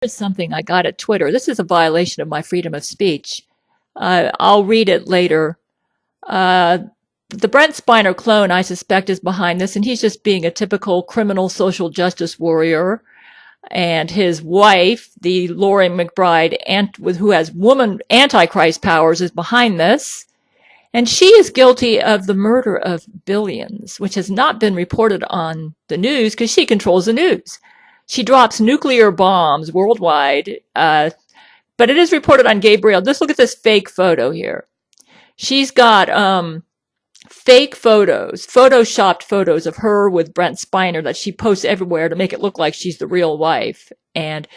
Here's something I got at Twitter. This is a violation of my freedom of speech. I'll read it later. Uh, the Brent Spiner clone, I suspect, is behind this, and he's just being a typical criminal social justice warrior. And his wife, the Loree McBride, who has woman antichrist powers, is behind this. And she is guilty of the murder of billions, which has not been reported on the news because she controls the news. She drops nuclear bombs worldwide, but it is reported on Gabriel. Just look at this fake photo here. She's got fake photos, photoshopped photos of her with Brent Spiner that she posts everywhere to make it look like she's the real wife. And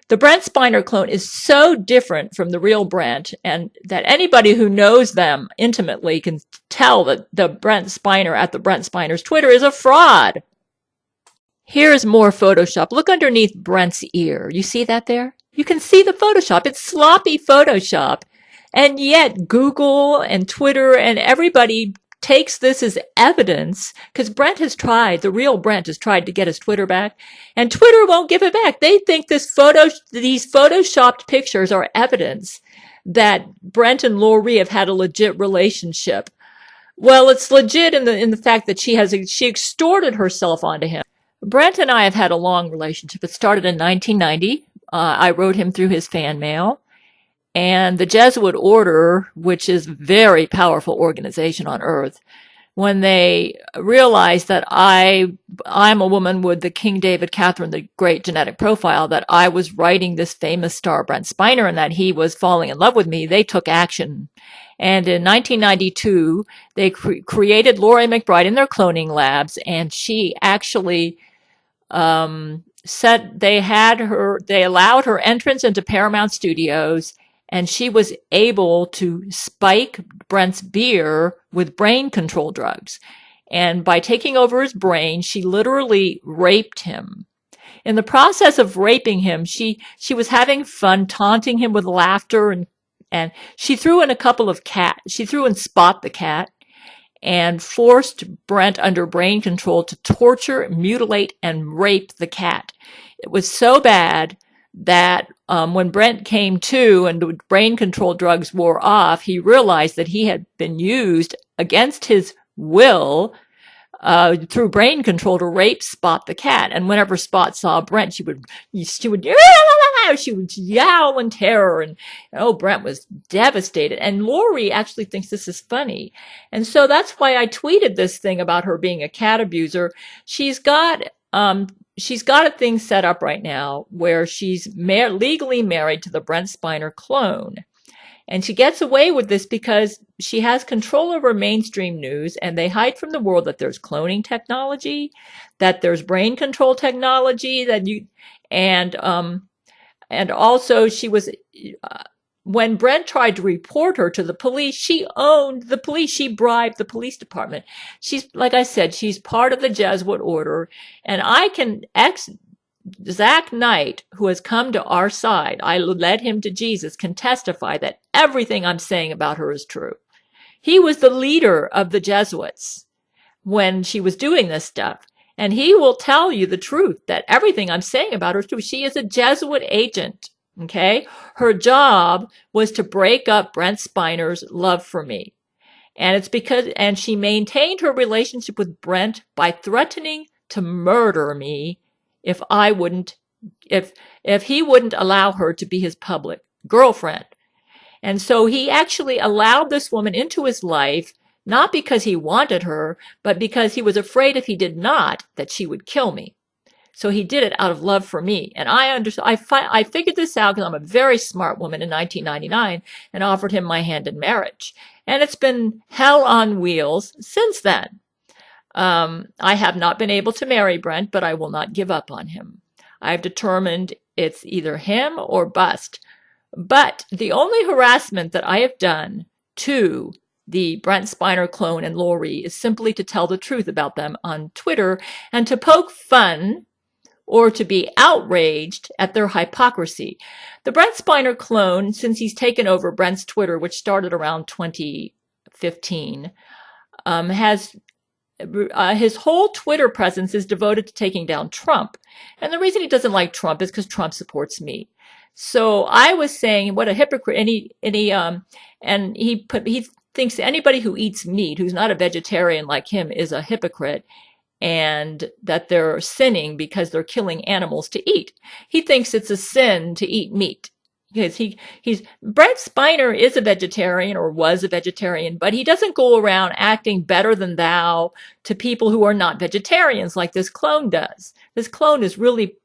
the Brent Spiner clone is so different from the real Brent, and that anybody who knows them intimately can tell that the Brent Spiner at the Brent Spiner's Twitter is a fraud. Here's more Photoshop. Look underneath Brent's ear. You see that there? You can see the Photoshop. It's sloppy Photoshop. And yet Google and Twitter and everybody takes this as evidence because the real Brent has tried to get his Twitter back, and Twitter won't give it back. They think these photoshopped pictures are evidence that Brent and Loree have had a legit relationship. Well, it's legit in the fact that she extorted herself onto him. Brent and I have had a long relationship. It started in 1990. I wrote him through his fan mail. And the Jesuit order, which is a very powerful organization on earth, when they realized that I'm a woman with the King David, Catherine the Great genetic profile, that I was writing this famous star Brent Spiner and that he was falling in love with me, they took action. And in 1992, they created Loree McBride in their cloning labs, and she actually they allowed her entrance into Paramount Studios, and she was able to spike Brent's beer with brain control drugs. And by taking over his brain, she literally raped him. In the process of raping him, she was having fun, taunting him with laughter, and she threw in a couple of cats. She threw in Spot the cat and forced Brent under brain control to torture, mutilate, and rape the cat. It was so bad that when Brent came to and the brain control drugs wore off, he realized that he had been used against his will through brain control to rape Spot the cat. And whenever Spot saw Brent, she would yowl in terror, and Brent was devastated. And Loree actually thinks this is funny, and so that's why I tweeted this thing about her being a cat abuser. She's got a thing set up right now where she's legally married to the Brent Spiner clone. And she gets away with this because she has control over mainstream news, and they hide from the world that there's cloning technology, that there's brain control technology, and also she was, when Brent tried to report her to the police, she owned the police. She bribed the police department. Like I said, she's part of the Jesuit order, and Zach Knight, who has come to our side, I led him to Jesus, can testify that everything I'm saying about her is true. He was the leader of the Jesuits when she was doing this stuff. And he will tell you the truth, that everything I'm saying about her is true. She is a Jesuit agent, okay? Her job was to break up Brent Spiner's love for me. And she maintained her relationship with Brent by threatening to murder me if he wouldn't allow her to be his public girlfriend. And so he actually allowed this woman into his life, not because he wanted her, but because he was afraid if he did not, that she would kill me. So he did it out of love for me. And I figured this out because I'm a very smart woman in 1999 and offered him my hand in marriage. And it's been hell on wheels since then. I have not been able to marry Brent, but I will not give up on him. I've determined it's either him or bust. But the only harassment that I have done to the Brent Spiner clone and Loree is simply to tell the truth about them on Twitter and to poke fun or to be outraged at their hypocrisy. The Brent Spiner clone, since he's taken over Brent's Twitter, which started around 2015, has his whole Twitter presence is devoted to taking down Trump. And the reason he doesn't like Trump is because Trump supports meat. So I was saying, what a hypocrite. And he thinks anybody who eats meat, who's not a vegetarian like him, is a hypocrite, and that they're sinning because they're killing animals to eat. He thinks it's a sin to eat meat. Because he's Brent Spiner is a vegetarian, or was a vegetarian, but he doesn't go around acting better than thou to people who are not vegetarians like this clone does. This clone is really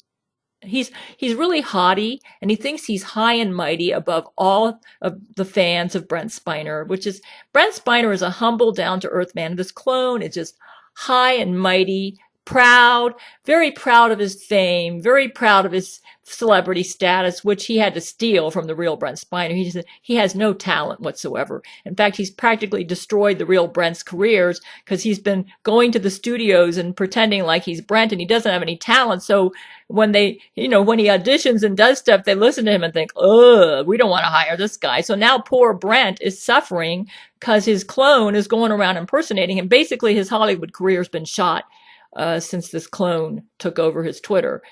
he's really haughty, and he thinks he's high and mighty above all of the fans of Brent Spiner, which is Brent Spiner is a humble, down-to-earth man. This clone is just high and mighty, proud, very proud of his fame, very proud of his celebrity status, which he had to steal from the real Brent Spiner. He has no talent whatsoever. In fact, he's practically destroyed the real Brent's careers because he's been going to the studios and pretending like he's Brent, and he doesn't have any talent. So when he auditions and does stuff, they listen to him and think, ugh, we don't want to hire this guy. So now poor Brent is suffering because his clone is going around impersonating him. Basically, his Hollywood career has been shot since this clone took over his Twitter.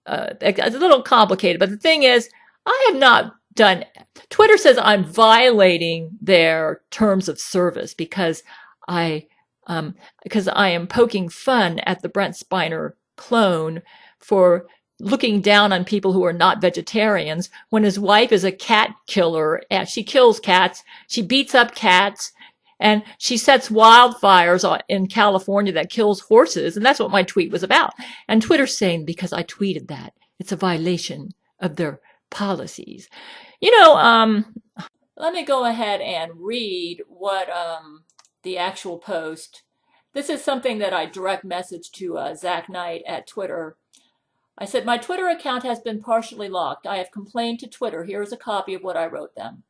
It's a little complicated, but the thing is, I have not done. Twitter says I'm violating their terms of service because I am poking fun at the Brent Spiner clone for looking down on people who are not vegetarians when his wife is a cat killer. She kills cats. She beats up cats. And she sets wildfires in California that kills horses. And that's what my tweet was about. And Twitter's saying, because I tweeted that, it's a violation of their policies. Let me go ahead and read what the actual post. This is something that I direct message to Zach Knight at Twitter. I said, my Twitter account has been partially locked. I have complained to Twitter. Here is a copy of what I wrote them.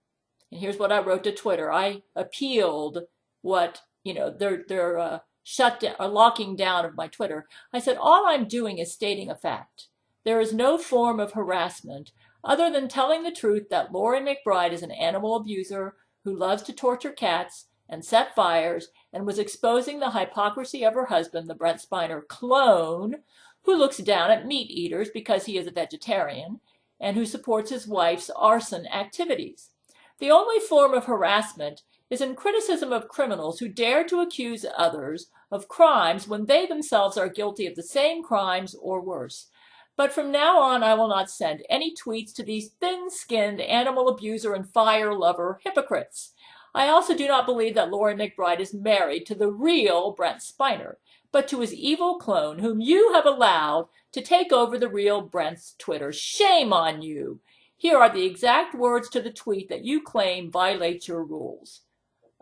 And here's what I wrote to Twitter. I appealed what, they're shut down or locking down of my Twitter. I said, all I'm doing is stating a fact. There is no form of harassment other than telling the truth that Loree McBride is an animal abuser who loves to torture cats and set fires and was exposing the hypocrisy of her husband, the Brent Spiner clone, who looks down at meat eaters because he is a vegetarian and who supports his wife's arson activities. The only form of harassment is in criticism of criminals who dare to accuse others of crimes when they themselves are guilty of the same crimes or worse. But from now on, I will not send any tweets to these thin-skinned animal abuser and fire lover hypocrites. I also do not believe that Loree McBride is married to the real Brent Spiner, but to his evil clone whom you have allowed to take over the real Brent's Twitter. Shame on you! Here are the exact words to the tweet that you claim violates your rules.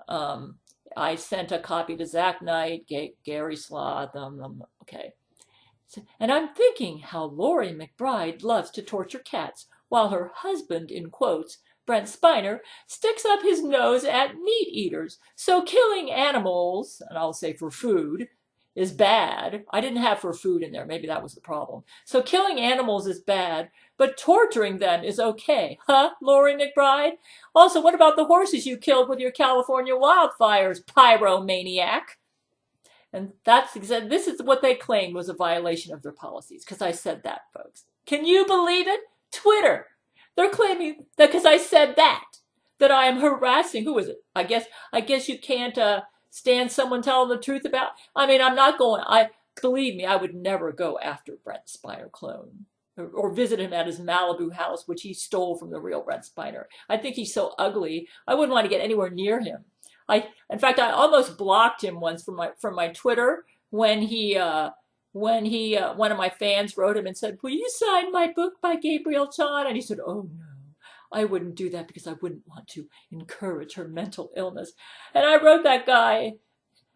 I sent a copy to Zach Knight, Gary Sloth, okay. And I'm thinking how Loree McBride loves to torture cats, while her husband, in quotes, Brent Spiner, sticks up his nose at meat eaters. So killing animals, and I'll say for food, is bad. I didn't have for food in there. Maybe that was the problem. So killing animals is bad, but torturing them is okay. Huh, Loree McBride? Also, what about the horses you killed with your California wildfires, pyromaniac? And this is what they claimed was a violation of their policies, because I said that, folks. Can you believe it? Twitter. They're claiming that because I said that I am harassing. Who is it? I guess you can't stand someone telling the truth about. I mean, I'm not going. Believe me, I would never go after Brent Spiner clone or visit him at his Malibu house, which he stole from the real Brent Spiner. I think he's so ugly. I wouldn't want to get anywhere near him. In fact, I almost blocked him once from my Twitter when one of my fans wrote him and said, "Will you sign my book by Gabriel Chon?" And he said, "Oh no, I wouldn't do that because I wouldn't want to encourage her mental illness." And I wrote that guy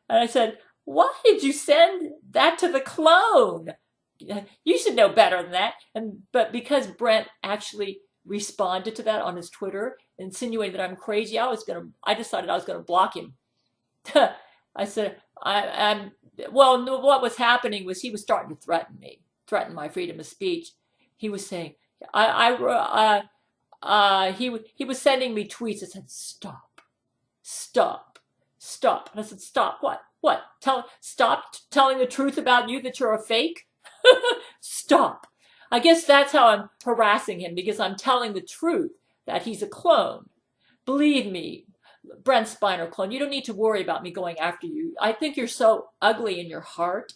and I said, "Why did you send that to the clone? You should know better than that." But because Brent actually responded to that on his Twitter, insinuating that I'm crazy, I decided I was gonna block him. I said, well, what was happening was he was starting to threaten my freedom of speech. He was saying, he was sending me tweets that said, stop. And I said, stop what? What? Stop telling the truth about you that you're a fake? Stop. I guess that's how I'm harassing him, because I'm telling the truth that he's a clone. Believe me, Brent Spiner clone, you don't need to worry about me going after you. I think you're so ugly in your heart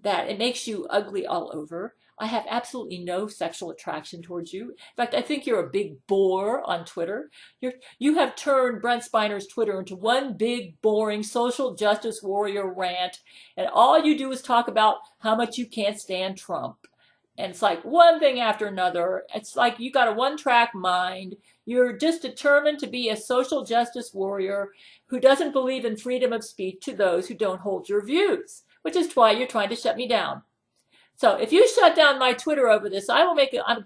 that it makes you ugly all over. I have absolutely no sexual attraction towards you. In fact, I think you're a big bore on Twitter. You have turned Brent Spiner's Twitter into one big, boring social justice warrior rant, and all you do is talk about how much you can't stand Trump. And it's like one thing after another. It's like you got a one-track mind. You're just determined to be a social justice warrior who doesn't believe in freedom of speech to those who don't hold your views, which is why you're trying to shut me down. So if you shut down my Twitter over this, I've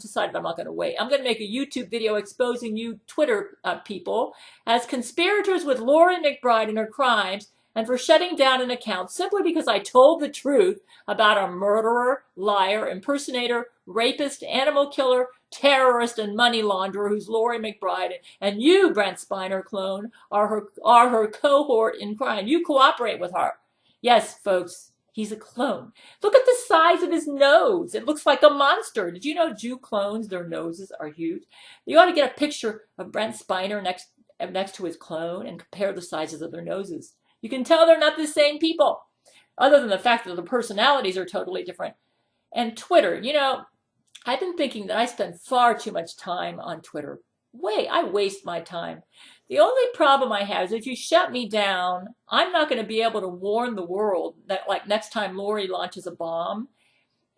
decided I'm not going to wait. I'm going to make a YouTube video exposing you Twitter people as conspirators with Loree McBride and her crimes, and for shutting down an account simply because I told the truth about a murderer, liar, impersonator, rapist, animal killer, terrorist, and money launderer who's Loree McBride, and you, Brent Spiner clone, are her cohort in crime. You cooperate with her. Yes, folks. He's a clone. Look at the size of his nose. It looks like a monster. Did you know Jew clones, their noses are huge? You ought to get a picture of Brent Spiner next to his clone and compare the sizes of their noses. You can tell they're not the same people, other than the fact that the personalities are totally different. And Twitter, I've been thinking that I spend far too much time on Twitter. I waste my time. The only problem I have is if you shut me down, I'm not going to be able to warn the world that, like, next time Loree launches a bomb,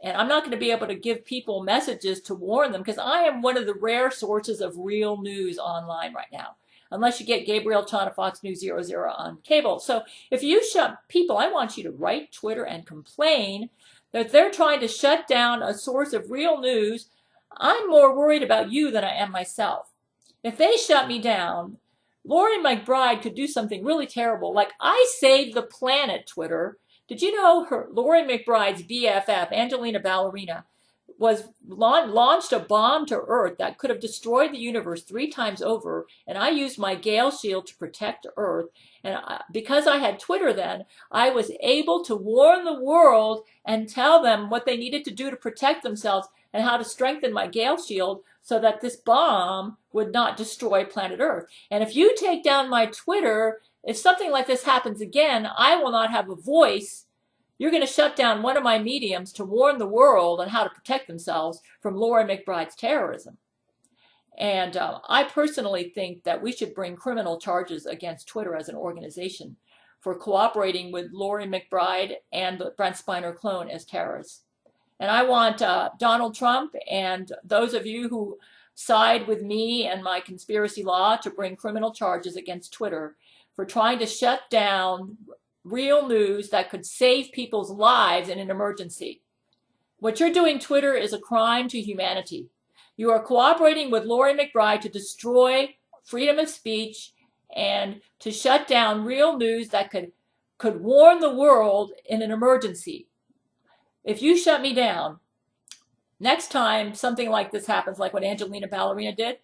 and I'm not going to be able to give people messages to warn them, because I am one of the rare sources of real news online right now, unless you get Gabriel Chan of Fox News 00 on cable. So if you shut people, I want you to write Twitter and complain that they're trying to shut down a source of real news. I'm more worried about you than I am myself. If they shut me down, Loree McBride could do something really terrible, like I saved the planet, Twitter. Did you know Loree McBride's BFF, Angelina Ballerina, launched a bomb to Earth that could have destroyed the universe 3 times over, and I used my Gale shield to protect Earth. And because I had Twitter then, I was able to warn the world and tell them what they needed to do to protect themselves and how to strengthen my Gale shield so that this bomb would not destroy planet Earth. And if you take down my Twitter, if something like this happens again, I will not have a voice. You're going to shut down one of my mediums to warn the world on how to protect themselves from Loree McBride's terrorism. And I personally think that we should bring criminal charges against Twitter as an organization for cooperating with Loree McBride and the Brent Spiner clone as terrorists. And I want Donald Trump and those of you who side with me and my conspiracy law to bring criminal charges against Twitter for trying to shut down real news that could save people's lives in an emergency. What you're doing, Twitter, is a crime to humanity. You are cooperating with Loree McBride to destroy freedom of speech and to shut down real news that could warn the world in an emergency. If you shut me down, next time something like this happens, like what Angelina Ballerina did,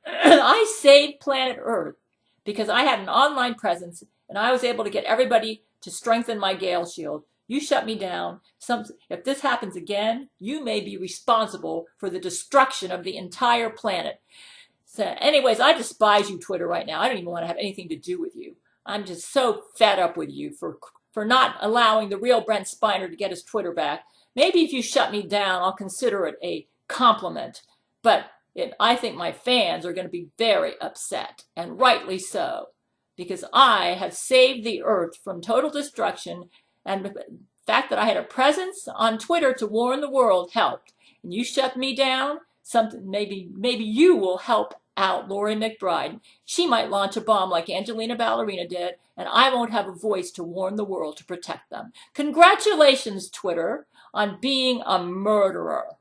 I saved planet Earth because I had an online presence and I was able to get everybody to strengthen my Gale shield. You shut me down. If this happens again, you may be responsible for the destruction of the entire planet. So anyways, I despise you, Twitter, right now. I don't even want to have anything to do with you. I'm just so fed up with you for not allowing the real Brent Spiner to get his Twitter back. Maybe if you shut me down, I'll consider it a compliment. But I think my fans are going to be very upset, and rightly so, because I have saved the Earth from total destruction, and the fact that I had a presence on Twitter to warn the world helped. And you shut me down, maybe you will help out Loree McBride. She might launch a bomb like Angelina Ballerina did, and I won't have a voice to warn the world to protect them. Congratulations, Twitter, on being a murderer.